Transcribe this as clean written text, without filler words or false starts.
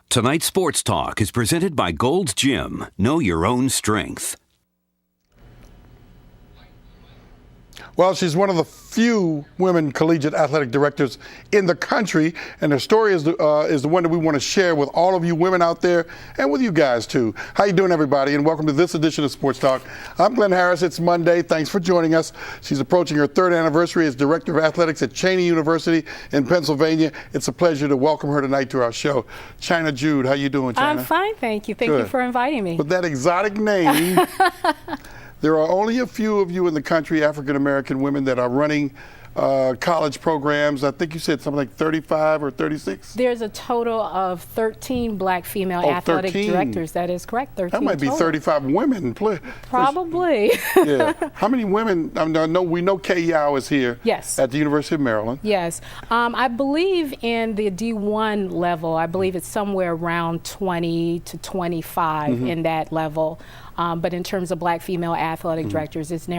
Tonight's Sports Talk is presented by Gold's Gym. Know your own strength. Well, she's one of the few women collegiate athletic directors in the country, and her story is the one that we want to share with all of you women out there and with you guys too. How you doing, everybody? And welcome to this edition of Sports Talk. I'm Glenn Harris. It's Monday. Thanks for joining us. She's approaching her third anniversary as Director of Athletics at Cheyney University in Pennsylvania. It's a pleasure to welcome her tonight to our show. China Jude, how you doing, China? I'm fine, thank you. Thank you for inviting me. With that exotic name. There are only a few of you in the country, African-American women, that are running college programs. I think you said something like 35 or 36? There's a total of 13 black female athletic 13. directors. That is correct, 13 That might be total. 35 women. Probably. Yeah. How many women? I know we know Kay Yao is here. Yes. At the University of Maryland. Yes. I believe in the D1 level, I believe it's somewhere around 20 to 25 in that level. But in terms of black female athletic directors, it's narrow.